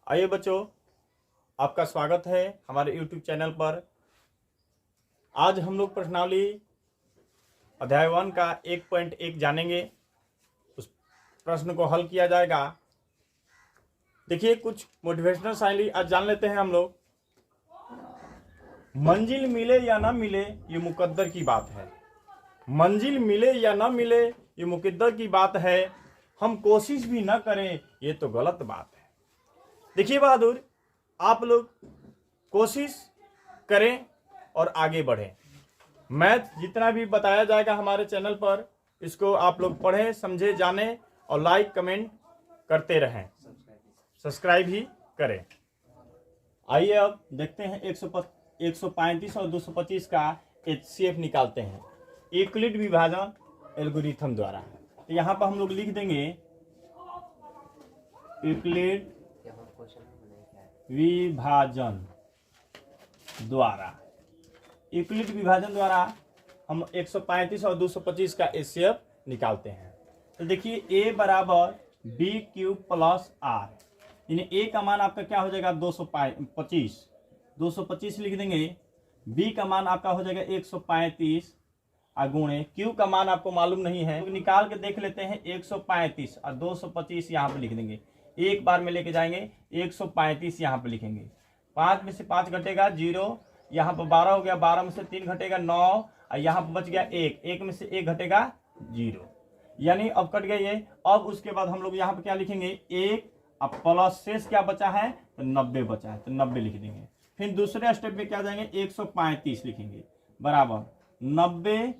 आइए बच्चों, आपका स्वागत है हमारे YouTube चैनल पर। आज हम लोग प्रश्नावली अध्याय 1 का 1.1 जानेंगे। उस प्रश्न को हल किया जाएगा। देखिए, कुछ मोटिवेशनल शायरी आज जान लेते हैं हम लोग। मंजिल मिले या ना मिले ये मुकद्दर की बात है। मंजिल मिले या ना मिले ये मुकद्दर की बात है। हम कोशिश भी ना करें ये तो गलत बात है। देखिए बहादुर, आप लोग कोशिश करें और आगे बढ़ें। मैथ जितना भी बताया जाएगा हमारे चैनल पर, इसको आप लोग पढ़ें, समझे, जानें और लाइक कमेंट करते रहें, सब्सक्राइब ही करें। आइए अब देखते हैं 135 और 225 का HCF निकालते हैं यूक्लिड विभाजन एल्गोरिथम द्वारा। तो यहाँ पर हम लोग लिख देंगे यूक्लिड विभाजन द्वारा। यूक्लिड विभाजन द्वारा हम 135 और 225 का HCF निकालते हैं। तो देखिए a बराबर b क्यूब प्लस r, यानी a का मान आपका क्या हो जाएगा 225 लिख देंगे। b का मान आपका हो जाएगा 135 गुणे q का मान आपको मालूम नहीं है तो निकाल के देख लेते हैं। 135 और 225 यहाँ पे लिख देंगे, एक बार में लेके जाएंगे। 135 यहाँ पे लिखेंगे, 5 में से 5 घटेगा 0, यहाँ पर 12 हो गया, 12 में से 3 घटेगा 9 और यहाँ पर बच गया 1, 1 में से 1 घटेगा 0, यानी अब कट गया ये। अब उसके बाद हम लोग यहाँ पे क्या लिखेंगे 1, अब प्लस शेष क्या बचा है तो 90 बचा है, तो 90 लिख देंगे। फिर दूसरे स्टेप में क्या जाएंगे 135 लिखेंगे बराबर 90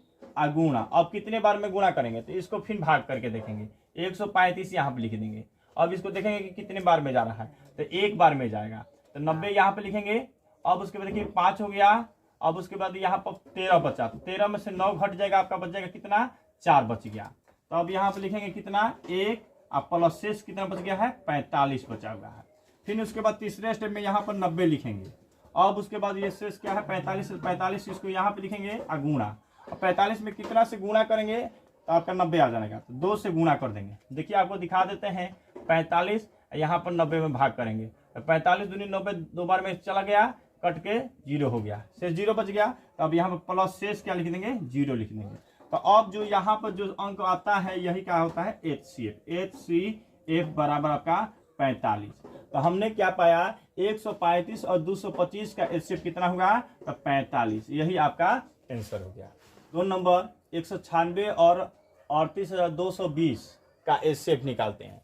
गुणा। अब कितने बार में गुणा करेंगे तो इसको फिर भाग करके देखेंगे। 135 यहाँ पे लिख देंगे। अब इसको देखेंगे कि कितने बार में जा रहा है तो एक बार में जाएगा, तो 90 यहाँ पे लिखेंगे। अब उसके बाद देखिए 5 हो गया। अब उसके बाद यहाँ पर 13 बचा, तो 13 में से 9 घट जाएगा, आपका बच जाएगा कितना 4 बच गया। तो अब यहाँ पे लिखेंगे कितना 1 अब प्लस शेष कितना बच गया है 45 बचा हुआ है। फिर उसके बाद तीसरे स्टेप में यहाँ पर 90 लिखेंगे। अब उसके बाद ये शेष क्या है 45 इसको यहाँ पे लिखेंगे गुणा। अब 45 में कितना से गुणा करेंगे तो आपका 90 आ जाएगा, तो 2 से गुणा कर देंगे। देखिए आपको दिखा देते हैं 45 यहाँ पर 90 में भाग करेंगे तो 45 दूनी 90 दो बार में चला गया, कट के 0 हो गया, शेष 0 बच गया। तो अब यहाँ पर प्लस शेष क्या लिख देंगे 0 लिख देंगे। तो अब जो यहाँ पर जो अंक आता है यही क्या होता है HCF बराबर आपका 45। तो हमने क्या पाया 135 और 225 का HCF कितना होगा तो 45, यही आपका आंसर हो गया। 2 नंबर 196 और 38,220 का HCF निकालते हैं।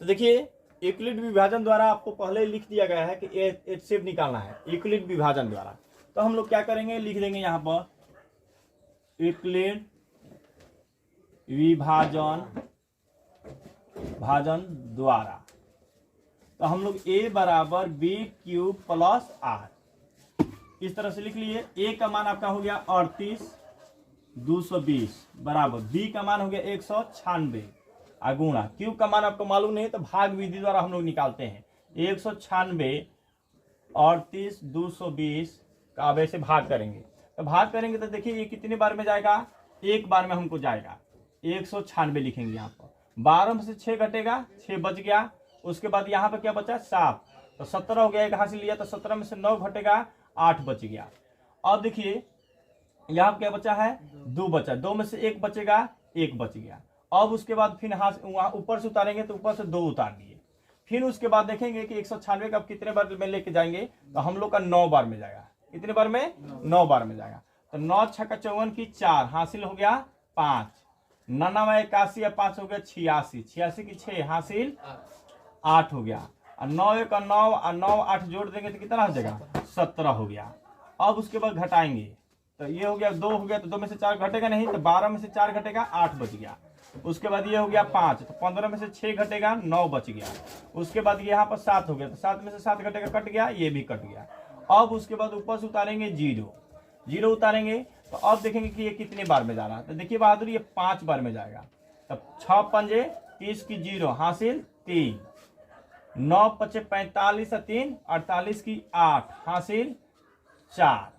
तो देखिए यूक्लिड विभाजन द्वारा आपको पहले ही लिख दिया गया है कि HCF निकालना है यूक्लिड विभाजन द्वारा। तो हम लोग क्या करेंगे लिख देंगे यहाँ पर यूक्लिड विभाजन द्वारा। तो हम लोग a बराबर b क्यूब प्लस r इस तरह से लिख लिए। a का मान आपका हो गया 38,220 बराबर b का मान हो गया 196 गुणा q का मान आपको मालूम नहीं तो भाग विधि द्वारा हम लोग निकालते हैं। 196 38,220 का अब ऐसे भाग करेंगे, तो भाग करेंगे तो देखिए ये कितने बार में जाएगा, एक बार में हमको जाएगा। 196 लिखेंगे यहाँ पर, 12 में से 6 घटेगा, 6 बच गया। उसके बाद यहाँ पर क्या बचा 7, तो 17 हो गया, एक हासिल लिया तो 17 में से 9 घटेगा, 8 बच गया। अब देखिए यहाँ पर क्या बचा है 2 बचा, 2 में से 1 बचेगा, 1 बच गया। अब उसके बाद फिर हाथ वहाँ ऊपर से उतारेंगे तो ऊपर से 2 उतार दिए। फिर उसके बाद देखेंगे कि 196 का कितने बार में लेके जाएंगे तो हम लोग का 9 बार में जाएगा। कितने बार में 9 बार में जाएगा। तो 9 छक्का 54 की 4 हासिल हो गया 5, 9 81 5 हो गया 86, 86 की 6 हासिल 8 हो गया, और 9 1 9 और 9 8 जोड़ देंगे तो कितना हो जाएगा 17 हो गया। अब उसके बाद घटाएंगे तो ये हो गया 2 हो गया, तो 2 में से 4 घटेगा नहीं, तो 12 में से 4 घटेगा 8 बच गया। उसके बाद ये हो गया 5, तो 15 में से 6 घटेगा 9 बच गया। उसके बाद यहाँ पर 7 हो गया, तो 7 में से 7 घटेगा, कट गया, ये भी कट गया। अब उसके बाद ऊपर से उतारेंगे 0 उतारेंगे तो अब देखेंगे कि ये कितने बार में जा रहा है। तो देखिए बहादुर ये 5 बार में जाएगा। तब 6 पंजे 30 की 0 हासिल 3, 9 पचे 45 3 48 की 8 हासिल 4,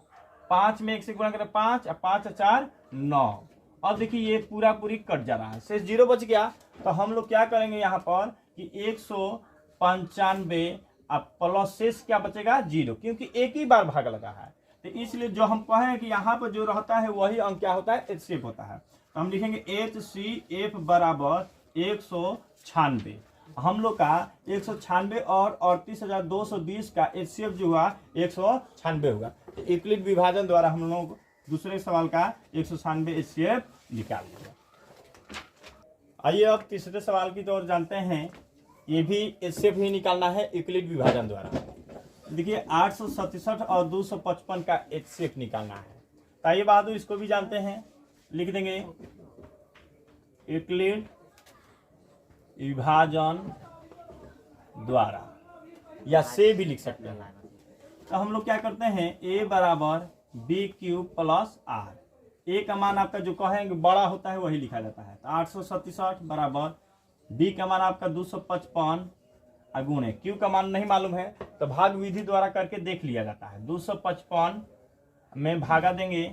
5 में 1 से गुणा करें 5 और 5 4 9। अब देखिए ये पूरा पूरी कट जा रहा है, शेष 0 बच गया। तो हम लोग क्या करेंगे यहाँ पर कि 195 अब प्लस शेष क्या बचेगा 0, क्योंकि एक ही बार भाग लगा है। तो इसलिए जो हम कहें कि यहाँ पर जो रहता है वही अंक क्या होता है, HCF होता है। तो हम लिखेंगे HCF बराबर 196। हम लोग का 196 और 38,220 का HCF जो हुआ 196 होगा। तो यूक्लिड विभाजन द्वारा हम लोग दूसरे सवाल का 196 HCF निकाल लिया। आइए अब तीसरे सवाल की ओर जानते हैं। ये भी HCF ही निकालना है यूक्लिड विभाजन द्वारा। देखिए 867 और 255 का HCF निकालना है। तो आइए बाद इसको भी जानते हैं, लिख देंगे यूक्लिड विभाजन द्वारा, या से भी लिख सकते हैं। तो हम लोग क्या करते हैं, A बराबर BQ प्लस R। A का मान आपका जो कहेंगे बड़ा होता है वही लिखा जाता है। तो 867 बराबर B का मान आपका 255 गुणे Q का मान नहीं मालूम है तो भाग विधि द्वारा करके देख लिया जाता है। 255 में भागा देंगे,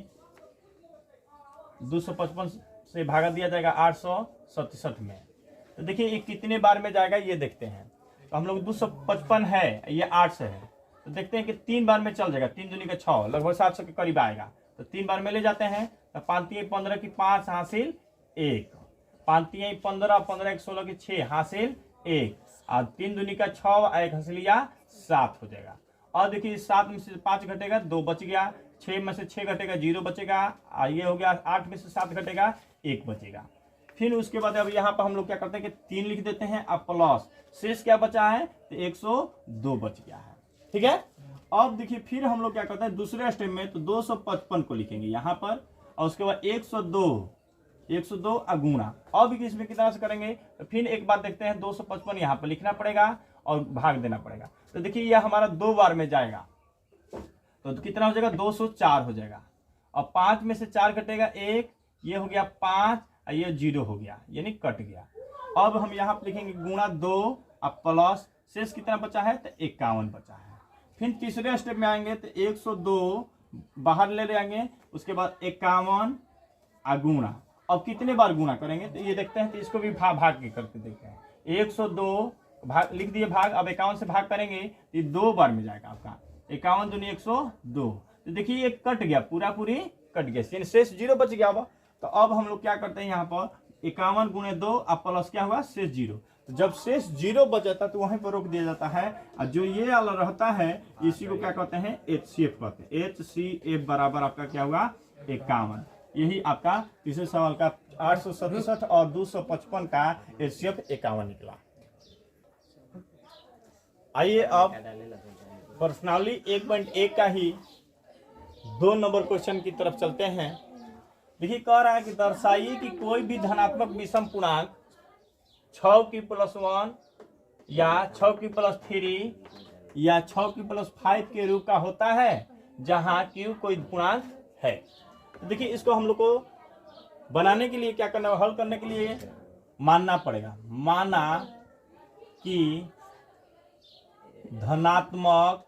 255 से भागा दिया जाएगा 867 में। तो देखिए ये कितने बार में जाएगा ये देखते हैं। तो हम लोग 255 है, ये 8 से है, तो देखते हैं कि 3 बार में चल जाएगा। 3 दूनी का 6, लगभग 700 के करीब आएगा। तो 3 बार में ले जाते हैं। तो 5 15 की 5 हासिल 1, 5 15, 15 16 की 6 हासिल 1, और 3 दूनी का 6, 1 हासिल 7 हो जाएगा। और देखिए 7 में से 5 घटेगा 2 बच गया, 6 में से 6 घटेगा 0 बचेगा, ये हो गया। 8 में से 7 घटेगा 1 बचेगा। फिर उसके बाद अब यहाँ पर हम लोग क्या करते हैं कि 3 लिख देते हैं। अब प्लस शेष क्या बचा है, तो 102 बच गया है। ठीक है। अब देखिए फिर हम लोग क्या करते हैं दूसरे स्टेप में, तो 255 को लिखेंगे यहाँ पर, और उसके बाद 102 अगुणा। अब इसमें कितना से करेंगे, तो फिर एक बार देखते हैं 255 यहाँ पर लिखना पड़ेगा और भाग देना पड़ेगा। तो देखिए यह हमारा 2 बार में जाएगा, तो कितना हो जाएगा, 204 हो जाएगा। और 5 में से 4 घटेगा 1, ये हो गया 5, ये 0 हो गया, यानी कट गया। अब हम यहाँ पर लिखेंगे गुणा 2, अब प्लस शेष कितना बचा है, तो 51 बचा है। फिर तीसरे स्टेप में आएंगे तो 102 बाहर ले आएंगे, उसके बाद 51 गुणा। अब कितने बार गुणा करेंगे, तो ये देखते हैं। तो इसको भी भाग के करके देखते हैं। 102 भाग लिख दिए भाग, अब 51 से भाग करेंगे, ये 2 बार में जाएगा आपका। 51 दूनी 102। तो देखिए ये कट गया, पूरी कट गया, यानी शेष 0 बच गया। तो अब हम लोग क्या करते हैं यहाँ पर 51 गुणे 2, अब प्लस क्या हुआ, शेष 0। तो जब शेष 0 बच जाता है तो वहीं पर रोक दिया जाता है। और जो ये वाला रहता है इसी को क्या कहते हैं, HCF कहते हैं। HCF बराबर आपका क्या हुआ, 51। यही आपका तीसरे सवाल का 867 और 255 का HCF 51 निकला। आइए अब पर्सनली 1.1 का ही 2 नंबर क्वेश्चन की तरफ चलते हैं। देखिए कह रहा है कि दर्शाइए कि कोई भी धनात्मक विषम पूर्णांक 6 की प्लस 1 या 6 की प्लस 3 या 6 की प्लस 5 के रूप का होता है जहां Q कोई पूर्णांक है। तो देखिए इसको हम लोग को बनाने के लिए क्या करना है, हल करने के लिए मानना पड़ेगा। माना कि धनात्मक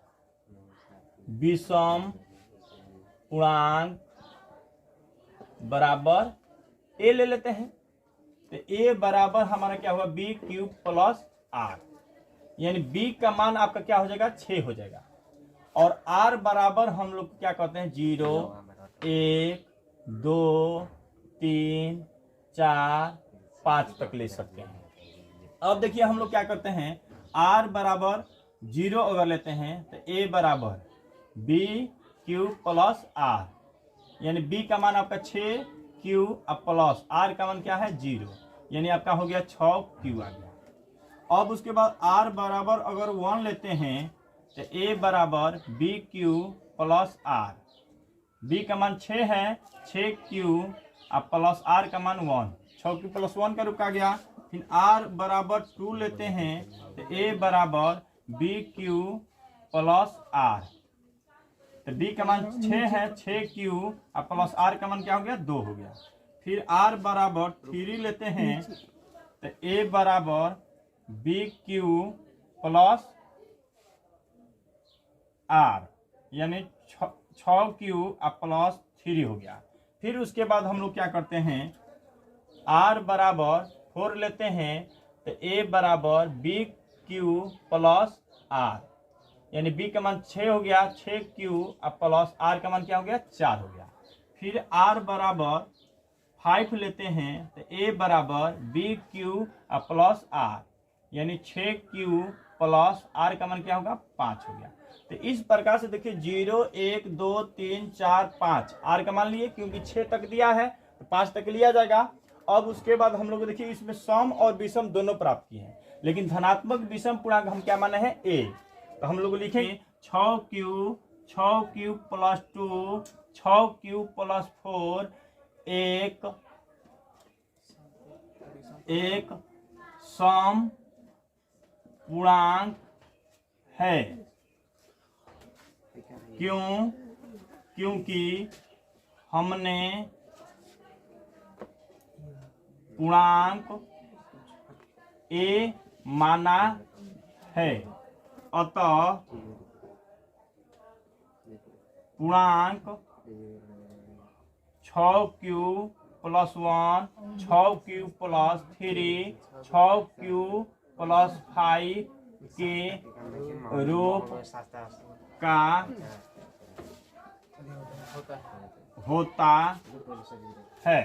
विषम पूर्णांक बराबर A ले लेते हैं। तो A बराबर हमारा क्या हुआ, BQ प्लस R, यानी B का मान आपका क्या हो जाएगा, 6 हो जाएगा। और R बराबर हम लोग क्या कहते हैं, 0 1 2 3 4 5 तक ले सकते हैं। अब देखिए हम लोग क्या करते हैं, R बराबर 0 अगर लेते हैं तो A बराबर BQ प्लस R, यानी B का मान आपका 6, Q प्लस R का मान क्या है, 0, यानी आपका हो गया 6Q आ गया। अब उसके बाद R बराबर अगर 1 लेते हैं तो A बराबर BQ प्लस R। B का मान 6 है, 6Q प्लस R का मान 1, 6Q प्लस 1 का रूप आ गया। फिर R बराबर 2 लेते हैं तो A बराबर BQ प्लस R। तो B का मान 6 है, 6Q प्लस R का मान क्या हो गया, 2 हो गया। फिर R बराबर 3 लेते हैं तो A बराबर BQ प्लस R, यानी 6Q प्लस 3 हो गया। फिर उसके बाद हम लोग क्या करते हैं, R बराबर 4 लेते हैं तो A बराबर BQ प्लस R, यानी बी का मान 6 हो गया, 6Q अब प्लस आर का मान क्या हो गया 4 हो गया। फिर आर बराबर 5 लेते हैं तो ए बराबर BQ प्लस आर, यानी 6Q प्लस आर का मान क्या होगा 5 हो गया। तो इस प्रकार से देखिए 0 1 2 3 4 5 आर का मान लिए क्योंकि 6 तक दिया है तो 5 तक लिया जाएगा। अब उसके बाद हम लोग देखिए इसमें सम और विषम दोनों प्राप्त किए हैं, लेकिन धनात्मक विषम पूर्णांक हम क्या माने हैं ए, तो हम लोग लिखेंगे 6Q प्लस 2 6Q प्लस 4 एक सम पूर्णांक है। क्योंकि हमने पूर्णांक ए माना है, अतः पूर्णांक 6Q plus 1 6Q plus 3 6Q plus 5 के रूप का होता है।